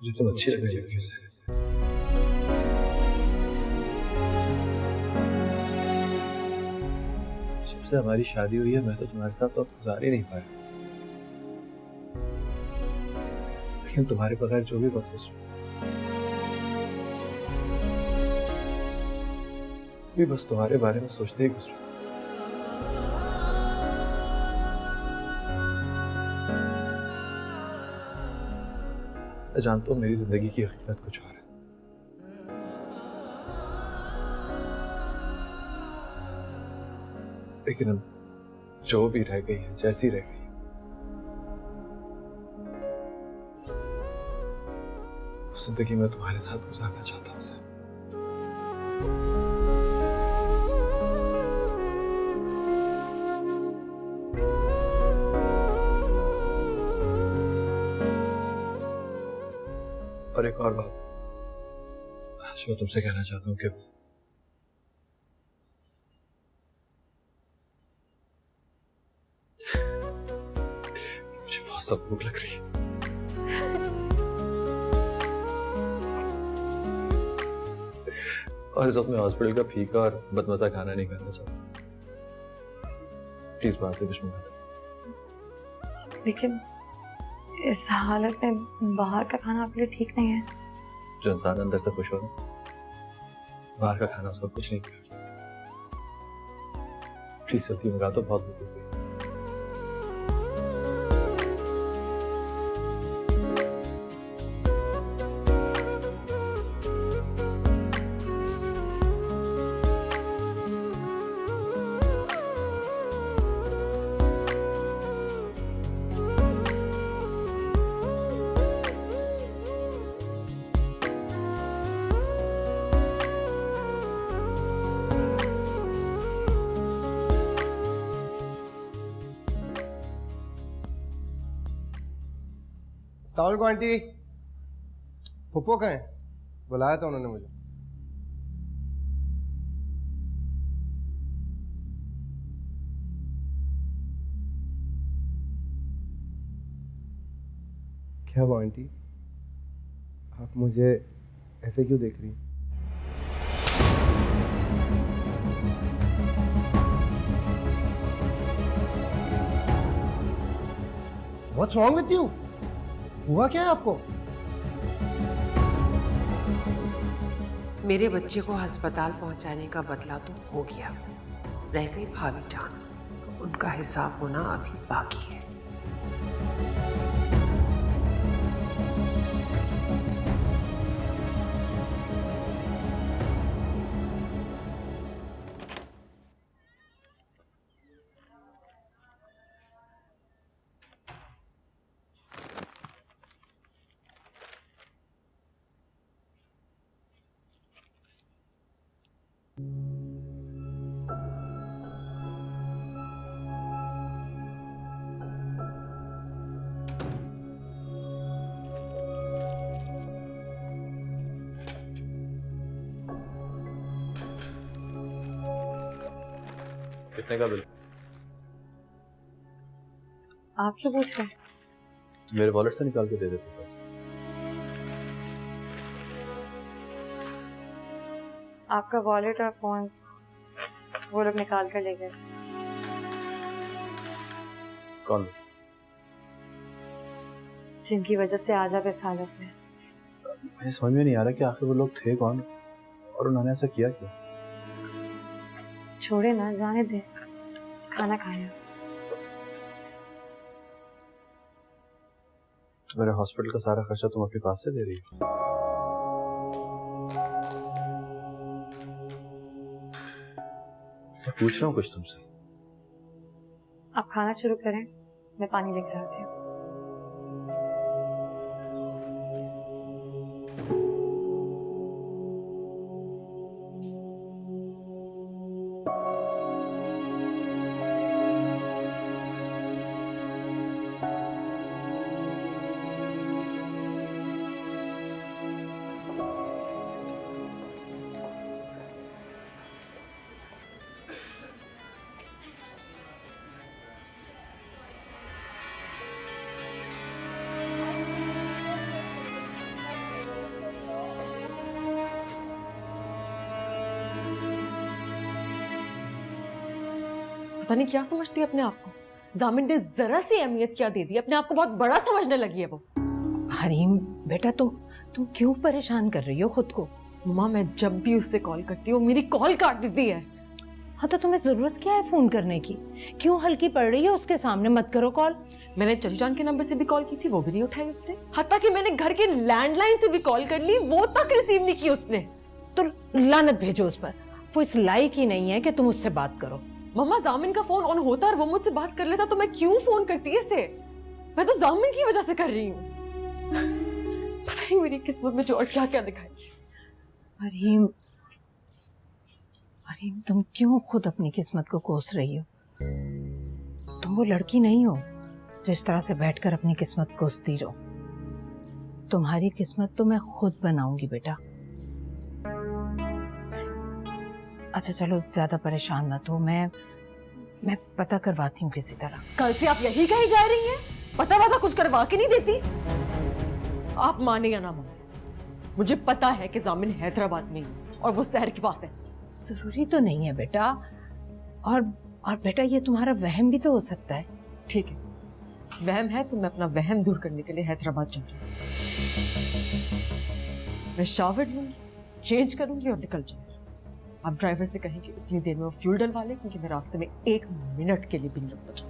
मुझे तुम अच्छी लगने लगी से। जब से हमारी शादी हुई है मैं तो तुम्हारे साथ तो गुजार ही नहीं पाया, लेकिन तुम्हारे बगैर जो भी वक्त गुजरा भी बस तुम्हारे बारे में सोचते ही गुजरा। मैं जानता हूँ मेरी जिंदगी की हकीकत कुछ और है, लेकिन अब जो भी रह गई है, जैसी रह गई है, उस जिंदगी में तुम्हारे साथ गुजारना चाहता हूँ उसे। और एक और बात जो मैं तुमसे कहना चाहता हूँ कि मुझे बहुत सब भूख लग रही है। और इस वक्त मैं हॉस्पिटल का फीका और बदमजा खाना नहीं खाना चाहता। प्लीज बाहर से कुछ मंगा दो। लेकिन इस हालत में बाहर का खाना आपके लिए ठीक नहीं है। जो इंसान अंदर से खुश हो ना, बाहर का खाना उसको कुछ नहीं कर सकता। प्लीज जल्दी मंगा दो, बहुत भूख लग रही है। अस्सलाम वालेकुम आंटी। पप्पो कहाँ है? बुलाया था उन्होंने मुझे। क्या हुआ आंटी, आप मुझे ऐसे क्यों देख रही हैं? What's wrong with you? हुआ क्या है आपको? मेरे बच्चे को अस्पताल पहुंचाने का बदला तो हो गया, रह गई भाभी जान, उनका हिसाब होना अभी बाकी है। कितने का बिल? आप क्यों पूछ रहे हैं? मेरे वॉलेट से निकाल के दे देते बस। आपका वॉलेट और फोन वो लोग निकाल कर ले गए। कौन? जिनकी वजह से आज आप इस हालत में। मुझे समझ में नहीं आ रहा कि आखिर वो लोग थे कौन और उन्होंने ऐसा किया क्यों। छोड़े ना, जाने दे, खाना खाया। तो मेरे हॉस्पिटल का सारा खर्चा तुम अपने पास से दे रही हो? मैं पूछ रहा हूँ कुछ तुमसे। आप खाना शुरू करें, मैं पानी लेकर आती हूँ। पता नहीं क्या समझती है अपने आप को। जामिन ने जरा सी अहमियत क्या दे दी, अपने आप को बहुत बड़ा समझने लगी है वो। हरीम बेटा, तुम क्यों परेशान कर रही हो खुद को? मम्मा मैं जब भी उससे कॉल करती हूँ मेरी कॉल काट देती है। हाँ तो तुम्हें जरूरत क्या है फोन करने की? क्यों हल्की पड़ रही है उसके सामने? मत करो कॉल। मैंने चचू जान के नंबर से भी कॉल की थी, वो भी नहीं उठाई उसने। हत्ता कि मैंने घर के लैंडलाइन से भी कॉल कर ली, वो तक रिसीव नहीं की उसने। तो लानत भेजो उस पर, वो इस लायक ही नहीं है कि तुम उससे बात करो। मम्मा जामिन का फोन ऑन होता और वो मुझसे बात कर लेता तो मैं क्यों फोन करती इसे? मैं तो जामिन की वजह से कर रही हूँ। पता नहीं मेरी किस्मत में जो और क्या क्या दिखाई। हरीम, हरीम तुम क्यों खुद अपनी किस्मत को कोस रही हो? तुम वो लड़की नहीं हो जो इस तरह से बैठकर अपनी किस्मत कोसती रहो। तुम्हारी किस्मत तो मैं खुद बनाऊंगी बेटा। अच्छा चलो ज्यादा परेशान मत हो, मैं पता करवाती हूँ किसी तरह। कल से आप यही कही जा रही हैं? पता वाता कुछ करवा के नहीं देती? आप माने या ना माने, मुझे पता है कि जामिन हैदराबाद में है और वो शहर के पास है। जरूरी तो नहीं है बेटा, और बेटा ये तुम्हारा वहम भी तो हो सकता है। ठीक है, वहम है तो मैं अपना वहम दूर करने के लिए हैदराबाद जा रही हूँ। मैं शावर लूंगी, चेंज करूंगी और निकल जाऊंगी। आप ड्राइवर से कहेंगे इतनी देर में वो फ्यूल डलवा ले, क्योंकि मैं रास्ते में 1 मिनट के लिए भी नहीं रुक बचा।